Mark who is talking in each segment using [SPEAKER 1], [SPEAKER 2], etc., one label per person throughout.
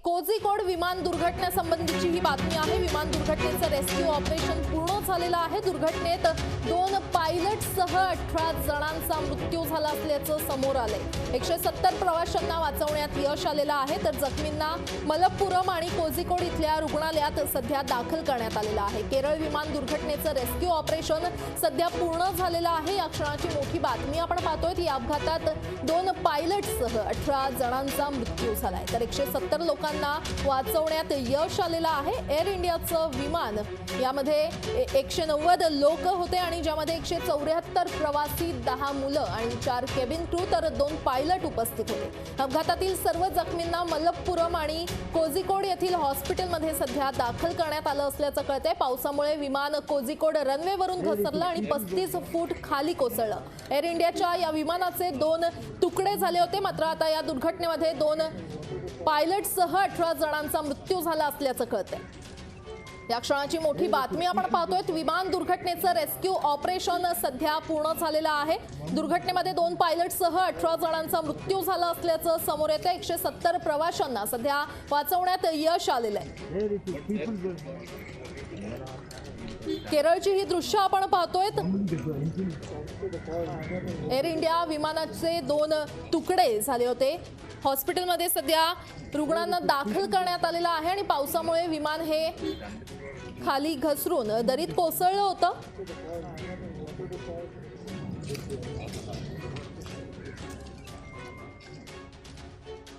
[SPEAKER 1] कोझिकोड विमान दुर्घटनेसंबंधीची ही बातमी आहे। विमान दुर्घटनेचं रेस्क्यू ऑपरेशन पूर्ण झालेलं आहे। दुर्घटनेत 2 पायलटसह 18 जणांचा मृत्यू झाला असल्याचं समोर आलंय। 170 प्रवाशांना वाचवण्यात यश आलेलं आहे, तर जखमींना मलप्पुरम आणि कोझिकोड इथल्या रुग्णालयात सध्या दाखल करण्यात आलेलं आहे। केरळ विमान दुर्घटनेचं रेस्क्यू ऑपरेशन सध्या पूर्ण झालेलं आहे। या क्षणाची मोठी बातमी आपण पाहतोय। या अपघातात 2 पायलटसह 18 जणांचा मृत्यू झालाय, तर 170 लोकांना वाचवण्यात यश आलेलं आहे। एअर इंडियाचं विमान यामध्ये 190 लोक होते आणि ज्यामध्ये 174 प्रवासी, 10 मुलं आणि 4 केबिन क्रू तर 2 पायलट उपस्थित होते। अपघातातील सर्व जखमींना मलप्पुरम आणि कोझिकोड येथील हॉस्पिटलमध्ये सध्या दाखल करण्यात आलं असल्याचं कळतंय। पावसामुळे विमान कोझिकोड रनवेवरून घसरलं आणि 35 फूट खाली कोसळलं। एअर इंडियाच्या या विमानाचे 2 तुकडे झाले होते, मात्र आता या दुर्घटनेमध्ये 2 पायलटसह 18 जणांचा मृत्यू झाला असल्याचं कळतंय। या क्षणाची मोठी बातमी आपण पाहतोय। विमान दुर्घटनेचं रेस्क्यू ऑपरेशन सध्या पूर्ण झालेलं आहे। दुर्घटनेमध्ये 2 पायलटसह 18 जणांचा मृत्यू झाला असल्याचं समोर येतं। 170 प्रवाशांना सध्या वाचवण्यात यश आलेलं आहे। केरळची ही दृश्य आपण पाहतोय। एअर इंडिया विमानाचे 2 तुकडे झाले होते। हॉस्पिटलमध्ये सध्या रुग्णांना दाखल करण्यात आलेलं आहे आणि पावसामुळे विमान हे खाली घसरून दरीत कोसळलं होतं।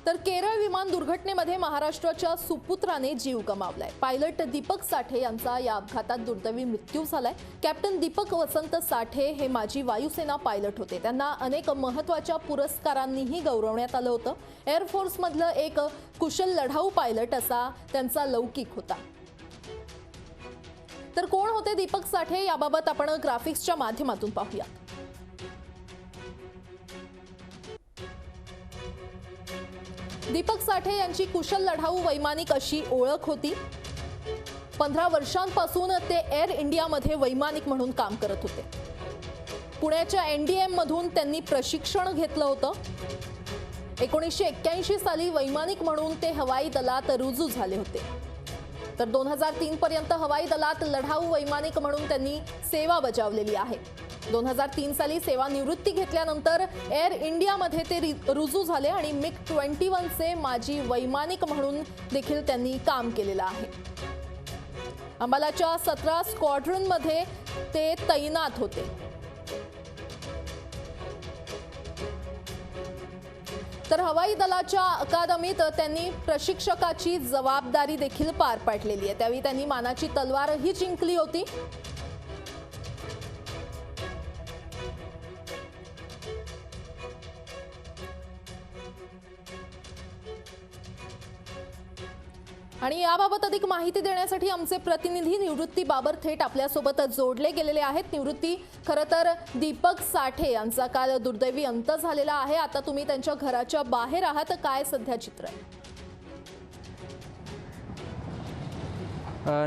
[SPEAKER 1] तर केरळ विमान दुर्घटनेमध्ये महाराष्ट्राच्या सुपुत्राने जीव गमावलाय। पायलट दीपक साठे यांचा या अपघातात दुर्दैवी मृत्यू झालाय। कॅप्टन दीपक वसंत साठे हे माजी वायुसेना पायलट होते। त्यांना अनेक महत्त्वाच्या पुरस्कारांनीही गौरवण्यात आलं होतं। एअर फोर्स मधलं एक कुशल लढाऊ पायलट असा त्यांचा लौकिक होता। तर कोण होते दीपक साठे याबाबत आपण ग्राफिक्सच्या माध्यमातून पाहूया। दीपक साठे यांची कुशल लढाऊ वैमानिक अशी ओळख होती। 15 वर्षांपासून ते एअर इंडियामध्ये वैमानिक म्हणून काम करत होते। पुण्याच्या NDM मधून त्यांनी प्रशिक्षण घेतलं होतं। 1981 साली वैमानिक म्हणून ते हवाई दलात रुजू झाले होते, तर 2003 पर्यंत हवाई दलात लढाऊ वैमानिक म्हणून त्यांनी सेवा बजावलेली आहे। 2003 साली सेवानिवृत्ती घेतल्यानंतर एअर इंडियामध्ये ते रुजू झाले आणि MiG-21 चे माजी वैमानिक म्हणून देखील त्यांनी काम केलेलं आहे। अंबालाच्या 17 स्क्वॉड्रनमध्ये ते तैनात होते। तर हवाई दलाच्या अकादमीत त्यांनी प्रशिक्षकाची जबाबदारी देखील पार पाडलेली आहे। त्यावेळी त्यांनी मानाची तलवारही जिंकली होती। आणि याबाबत अधिक माहिती देण्यासाठी आमचे प्रतिनिधी निवृत्ती बाबर थेट आपल्यासोबत जोडले गेलेले आहेत। निवृत्ती, खरं तर दीपक साठे यांचा काल दुर्दैवी अंत झालेला आहे। आता तुम्ही त्यांच्या घराच्या बाहेर आहात, काय सध्या चित्र आहे?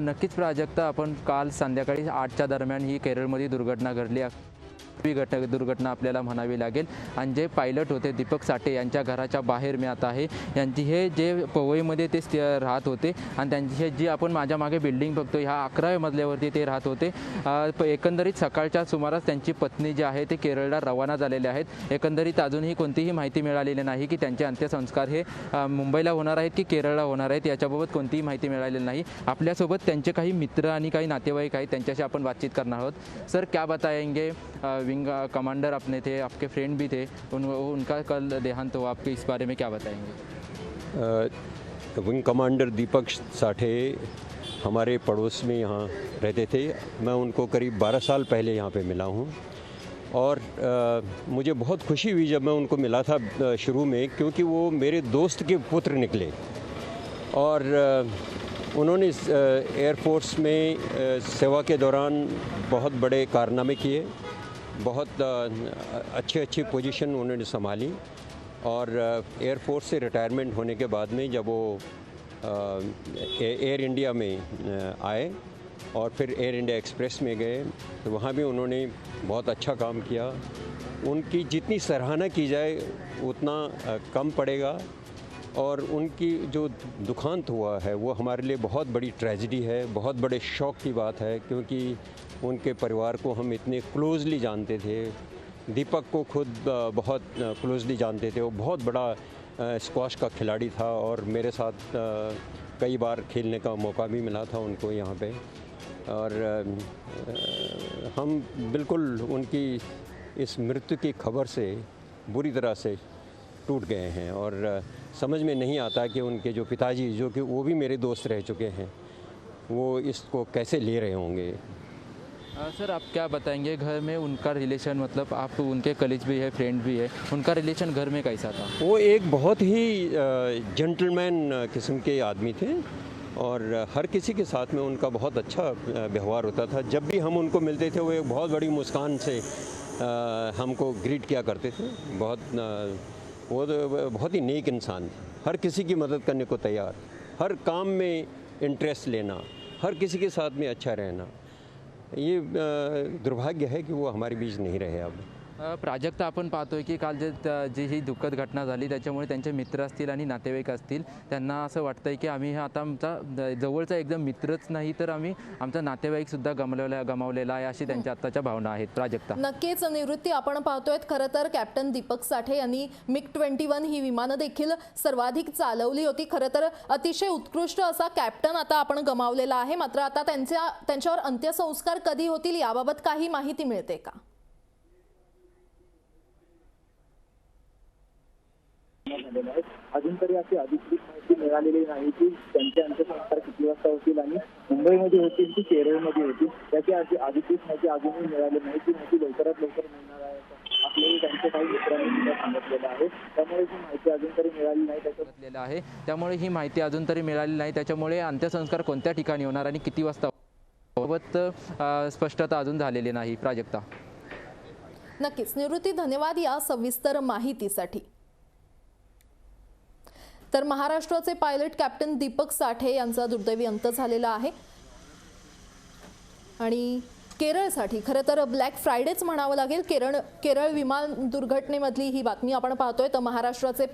[SPEAKER 2] नक्कीच प्राजक्ता, आपण काल संध्याकाळी 8च्या दरम्यान ही केरळमध्ये दुर्घटना घडली। दुर्घटना आपल्याला म्हणावी लागेल आणि जे पायलट होते दीपक साठे यांच्या घराच्या बाहेर मी आता आहे। यांची हे जे पवईमध्ये ते राहत होते आणि त्यांची जी आपण माझ्या मागे बिल्डिंग बघतो ह्या 11व्या मजल्यावरती ते राहत होते। एकंदरीत सकाळच्या सुमारास त्यांची पत्नी जी आहे ते केरळला रवाना झालेले आहेत। एकंदरीत अजूनही कोणतीही माहिती मिळालेली नाही की त्यांचे अंत्यसंस्कार हे मुंबईला होणार आहेत की केरळला होणार आहेत, याच्याबाबत कोणतीही माहिती मिळालेली नाही। आपल्यासोबत त्यांचे काही मित्र आणि काही नातेवाईक आहेत, त्यांच्याशी आपण बातचीत करणार आहोत। सर, क्या बताएंगे? विंग कमांडर अपने थे, आपके फ्रेंड भी थे, उनका कल देहांत हुआ, आपके इस बारे में क्या बताएंगे?
[SPEAKER 3] विंग कमांडर दीपक साठे हमारे पड़ोस में यहाँ रहते थे। मैं उनको करीब 12 साल पहले यहाँ पे मिला हूँ और मुझे बहुत खुशी हुई जब मैं उनको मिला था शुरू में, क्योंकि वो मेरे दोस्त के पुत्र निकले और उन्होंने एयरफोर्स में सेवा के दौरान बहुत बड़े कारनामे किए, बहुत अच्छी पोजीशन उन्होंने संभाली और एयरफोर्स से रिटायरमेंट होने के बाद में जब वो एयर इंडिया में आए और फिर एयर इंडिया एक्सप्रेस में गए तो वहाँ भी उन्होंने बहुत अच्छा काम किया। उनकी जितनी सराहना की जाए उतना कम पड़ेगा। और उनकी जो दुखांत हुआ है वो हमारे लिए बहुत बड़ी ट्रेजेडी है, बहुत बड़े शौक की बात है, क्योंकि उनके परिवार को हम इतने क्लोजली जानते थे। दीपक को खुद बहुत क्लोजली जानते थे। वो बहुत बड़ा स्क्वाश का खिलाड़ी था और मेरे साथ कई बार खेलने का मौका भी मिला था उनको यहाँ पे। और हम बिल्कुल उनकी इस मृत्यु की खबर से बुरी तरह से टूट गए हैं और समझ में नहीं आता कि उनके जो पिताजी, जो कि वो भी मेरे दोस्त रह चुके हैं, वो इसको कैसे ले रहे होंगे।
[SPEAKER 2] सर, आप क्या बताएंगे घर में उनका रिलेशन, मतलब आप उनके कलीग भी है, फ्रेंड भी है, उनका रिलेशन घर में कैसा था?
[SPEAKER 3] वो एक बहुत ही जेंटलमैन किस्म के आदमी थे और हर किसी के साथ में उनका बहुत अच्छा व्यवहार होता था। जब भी हम उनको मिलते थे वो एक बहुत बड़ी मुस्कान से हमको ग्रीट किया करते थे। वो बहुत ही नेक इंसान थे, हर किसी की मदद करने को तैयार, हर काम में इंटरेस्ट लेना, हर किसी के साथ में अच्छा रहना। ये दुर्भाग्य है की वो हमारे बीच नहीं रहे अब।
[SPEAKER 2] प्राजक्ता, आपण पाहतोय की काल जी ही दुःखद घटना झाली त्याच्यामुळे त्यांचे मित्र असतील आणि नातेवाईक असतील, त्यांना असं वाटतंय की आम्ही आता आमचा जवळचा एकदम मित्रच नाही तर आम्ही आमचा नातेवाईकसुद्धा गमावलेला आहे, अशी त्यांच्या आत्ताच्या भावना आहेत. प्राजक्ता,
[SPEAKER 1] नक्कीच निवृत्ती आपण पाहतोय. खरं तर कॅप्टन दीपक साठे यांनी MiG-21 ही विमानं देखील सर्वाधिक चालवली होती. खरं तर अतिशय उत्कृष्ट असा कॅप्टन आता आपण गमावलेला आहे. मात्र आता त्यांच्यावर अंत्यसंस्कार कधी होतील याबाबत काही माहिती मिळते का?
[SPEAKER 4] अजून तरी अशी अधिकृत माहिती मिळालेली नाही की त्यांचे अंत्यसंस्कार किती वाजता होतील आणि मुंबईमध्ये होतील की केरळमध्ये होतील, याची अशी अधिकृत माहिती अजूनही मिळाली नाही. ती माहिती लवकरात लवकर मिळणार आहे आपल्याला त्यांच्या काही मित्रांनी सुद्धा सांगितलेलं आहे. त्यामुळे ही माहिती अजून तरी मिळाली नाही.
[SPEAKER 2] त्यामुळे ही माहिती अजून तरी मिळाली नाही. त्याच्यामुळे अंत्यसंस्कार कोणत्या ठिकाणी होणार आणि किती वाजता बाबत स्पष्टता अजून झालेली नाही. प्राजक्ता,
[SPEAKER 1] नक्कीच निवृत्ती, धन्यवाद या सविस्तर माहितीसाठी. तर महाराष्ट्राचे पायलट कॅप्टन दीपक साठे यांचा दुर्दैवी अंत झालेला आहे आणि केरळसाठी खरं तर ब्लॅक फ्रायडेच म्हणावं लागेल. केरळ विमान दुर्घटनेमधली ही बातमी आपण पाहतोय. तर महाराष्ट्राचे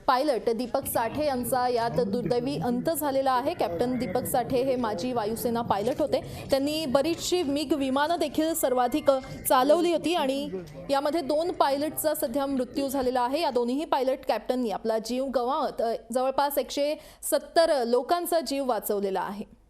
[SPEAKER 1] पायलट दीपक साठे यांचा यात दुर्दैवी अंत झालेला आहे. कॅप्टन दीपक साठे हे माजी वायुसेना पायलट होते. त्यांनी बरीचशी MiG विमानं देखील सर्वाधिक चालवली होती आणि यामध्ये 2 पायलटचा सध्या मृत्यू झालेला आहे. या दोन्ही पायलट कॅप्टननी आपला जीव गमावत जवळपास 170 लोकांचा जीव वाचवलेला आहे.